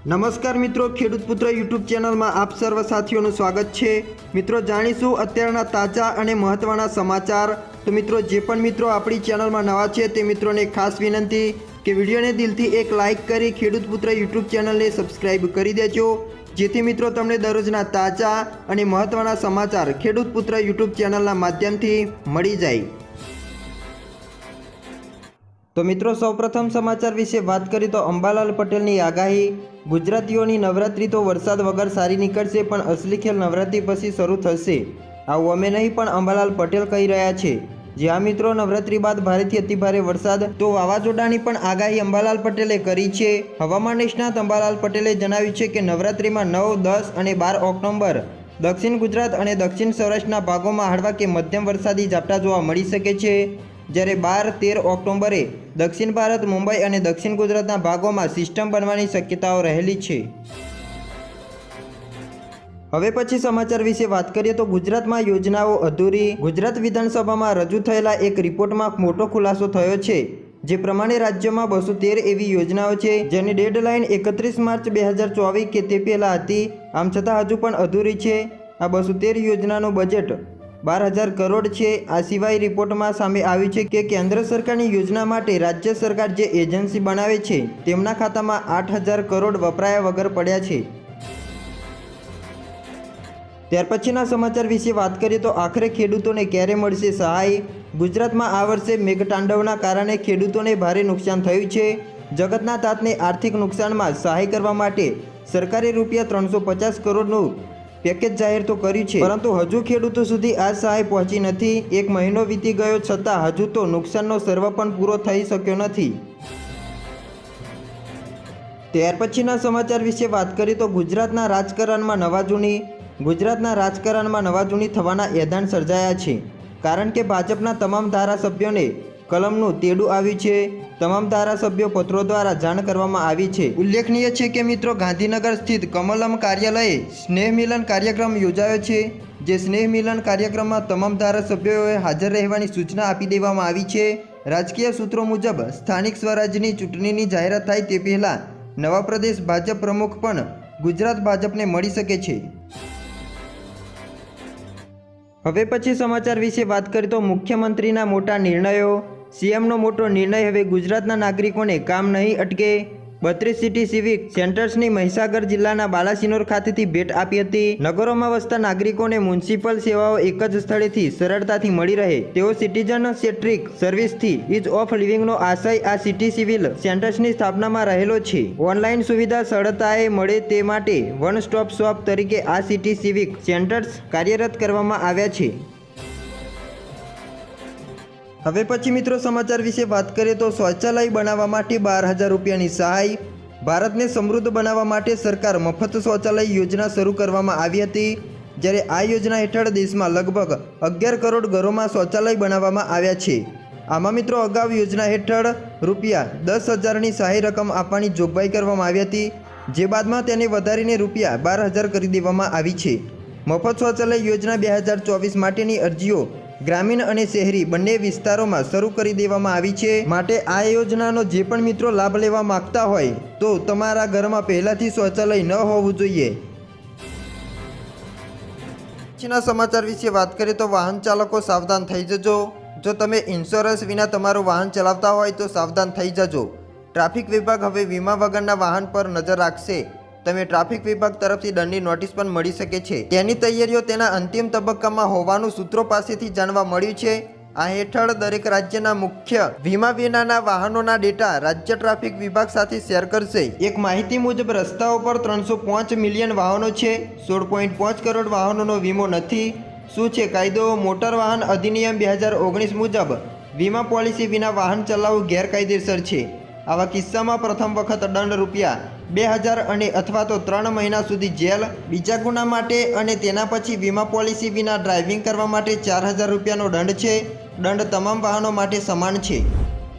નમસ્કાર મિત્રો, ખેડૂત પુત્ર યુટ્યુબ ચેનલમાં આપ સર્વ સાથીઓનું સ્વાગત છે। મિત્રો જાણીશું અત્યારના તાજા અને મહત્વના સમાચાર। તો મિત્રો જે પણ મિત્રો આપણી ચેનલમાં નવા છે તે મિત્રોને ખાસ વિનંતી કે વિડીયોને દિલથી એક લાઇક કરી ખેડૂત પુત્ર યુટ્યુબ ચેનલને સબસ્ક્રાઇબ કરી દેજો, જેથી મિત્રો તમને દરરોજના તાજા અને મહત્વના સમાચાર ખેડૂત પુત્ર યુટ્યુબ ચેનલના માધ્યમથી મળી જાય। તો મિત્રો સૌપ્રથમ સમાચાર વિશે વાત કરીએ તો અંબાલાલ પટેલની આગાહી, ગુજરાતીઓની નવરાત્રિ તો વરસાદ વગર સારી નીકળશે, પણ અસલી ખેલ નવરાત્રિ પછી શરૂ થશે। આવું અમે નહીં પણ અંબાલાલ પટેલ કહી રહ્યા છે। જ્યાં મિત્રો નવરાત્રિ બાદ ભારેથી અતિભારે વરસાદ તો વાવાઝોડાની પણ આગાહી અંબાલાલ પટેલે કરી છે। હવામાન નિષ્ણાત અંબાલાલ પટેલે જણાવ્યું છે કે નવરાત્રિમાં 9, 10 અને 12 ઓક્ટોબર દક્ષિણ ગુજરાત અને દક્ષિણ સૌરાષ્ટ્રના ભાગોમાં હળવા કે મધ્યમ વરસાદી ઝાપટા જોવા મળી શકે છે, જ્યારે 12, 13 ઓક્ટોબરે દક્ષિણ ભારત, મુંબઈ અને દક્ષિણ ગુજરાતના ભાગોમાં સિસ્ટમ બનવાની શક્યતાઓ રહેલી છે। હવે પછી સમાચાર વિશે વાત કરીએ તો ગુજરાતમાં યોજનાઓ અધૂરી। ગુજરાત વિધાનસભામાં રજૂ થયેલા એક રિપોર્ટમાં મોટો ખુલાસો થયો છે, જે પ્રમાણે રાજ્યમાં 213 એવી યોજનાઓ છે જેની ડેડલાઇન 31 માર્ચ 2024 કે તે પહેલાં હતી, આમ છતાં હજુ પણ અધૂરી છે। આ 213 યોજનાનું બજેટ 12,000 કરોડ છે। આ સિવાય રિપોર્ટમાં સામે આવ્યું છે કે કેન્દ્ર સરકારની યોજના માટે રાજ્ય સરકાર જે એજન્સી બનાવે છે તેમના ખાતામાં 8,000 કરોડ વપરાયા વગર પડ્યા છે। ત્યાર પછીના સમાચાર વિશે વાત કરીએ તો આખરે ખેડૂતોને ક્યારે મળશે સહાય? ગુજરાતમાં આ વર્ષે મેઘતાંડવના કારણે ખેડૂતોને ભારે નુકસાન થયું છે। જગતના તાતને આર્થિક નુકસાનમાં સહાય કરવા માટે સરકારે ₹350 કરોડનું પેકેજ જાહેર તો કર્યું છે, પરંતુ હજુ ખેડૂતો સુધી આ સહાય પહોંચી નથી। 1 મહિનો વીતી ગયો છતાં હજુ તો નુકસાનનો સર્વે પણ પૂરો થઈ શક્યો નથી। ત્યાર પછીના સમાચાર વિશે વાત કરીએ તો ગુજરાતના રાજકારણમાં નવા જૂની। ગુજરાતના રાજકારણમાં નવા જૂની થવાના એધાન સર્જાયા છે, કારણ કે ભાજપના તમામ ધારાસભ્યોને કલમનું તેડું આવ્યું છે। તમામ ધારાસભ્યો પત્રો દ્વારા જાણ કરવામાં આવી છે। ઉલ્લેખનીય છે કે મિત્રો ગાંધીનગર સ્થિત કમલમ કાર્યાલયે સ્નેહ મિલન કાર્યક્રમ યોજાયો છે, જે સ્નેહ મિલન કાર્યક્રમમાં તમામ ધારાસભ્યોએ હાજર રહેવાની સૂચના આપી દેવામાં આવી છે। રાજકીય સૂત્રો મુજબ સ્થાનિક સ્વરાજ્યની ચૂંટણીની જાહેરાત થાય તે પહેલાં નવા પ્રદેશ ભાજપ પ્રમુખ પણ ગુજરાત ભાજપને મળી શકે છે। હવે પછી સમાચાર વિશે વાત કરીએ તો મુખ્યમંત્રીના મોટા નિર્ણયો। સીએમનો મોટો નિર્ણય, હવે ગુજરાતના નાગરિકોને કામ નહીં અટકે। 32 સિટી સિવિક સેન્ટર્સની મહીસાગર જિલ્લાના બાલાસિનોર ખાતેથી ભેટ આપી હતી। નગરોમાં વસતા નાગરિકોને મ્યુનિસિપલ સેવાઓ એક જ સ્થળેથી સરળતાથી મળી રહે તેવો સિટીઝન સેન્ટ્રિક સર્વિસથી ઇઝ ઓફ લિવિંગનો આશય આ સિટી સિવિલ સેન્ટર્સની સ્થાપનામાં રહેલો છે। ઓનલાઈન સુવિધા સરળતાએ મળે તે માટે વન સ્ટોપ શોપ તરીકે આ સિટી સિવિક સેન્ટર્સ કાર્યરત કરવામાં આવ્યા છે। હવે પછી મિત્રો સમાચાર વિશે વાત કરીએ તો શૌચાલય બનાવવા માટે 12,000 રૂપિયાની સહાય। ભારતને સમૃદ્ધ બનાવવા માટે સરકાર મફત શૌચાલય યોજના શરૂ કરવામાં આવી હતી, જ્યારે આ યોજના હેઠળ દેશમાં લગભગ 11 કરોડ ઘરોમાં શૌચાલય બનાવવામાં આવ્યા છે। આમાં મિત્રો અગાઉ યોજના હેઠળ ₹10,000ની સહાય રકમ આપવાની જોગવાઈ કરવામાં આવી હતી, જે બાદમાં તેને વધારીને ₹12,000 કરી દેવામાં આવી છે। મફત શૌચાલય યોજના 2024 માટેની અરજીઓ ગ્રામીણ અને શહેરી બંને વિસ્તારોમાં શરૂ કરી દેવામાં આવી છે, માટે આ યોજનાનો જે પણ મિત્રો લાભ લેવા માંગતા હોય તો તમારા ઘરમાં પહેલાથી શૌચાલય ન હોવું જોઈએ। પછીના સમાચાર વિશે વાત કરીએ તો વાહન ચાલકો સાવધાન થઈ જજો। જો તમે ઇન્સ્યોરન્સ વિના તમારું વાહન ચલાવતા હોય તો સાવધાન થઈ જજો। ટ્રાફિક વિભાગ હવે વીમા વગરના વાહન પર નજર રાખશે। તમે ટ્રાફિક વિભાગ તરફથી દંડની નોટિસ પણ મળી શકે છે, તેની તૈયારીઓ તેના અંતિમ તબક્કામાં હોવાનું સૂત્રો પાસેથી જાણવા મળ્યું છે। આ હેઠળ દરેક રાજ્યના મુખ્ય વીમા વિનાના વાહનોના ડેટા રાજ્ય ટ્રાફિક વિભાગ સાથે શેર કરશે। એક માહિતી મુજબ રસ્તાઓ પર 305 મિલિયન વાહનો છે, 16.5 કરોડ વાહનોનો વીમો નથી। શું છે કાયદો? મોટર વાહન અધિનિયમ 2019 મુજબ વીમા પોલિસી વિના વાહન ચલાવવું ગેરકાયદેસર છે। આવા કિસ્સામાં પ્રથમ વખત દંડ ₹2,000 અને અથવા તો 3 મહિના સુધી જેલ, બીજા ગુના માટે અને તેના પછી વીમા પોલિસી વિના ડ્રાઇવિંગ કરવા માટે ₹4,000નો દંડ છે। દંડ તમામ વાહનો માટે સમાન છે।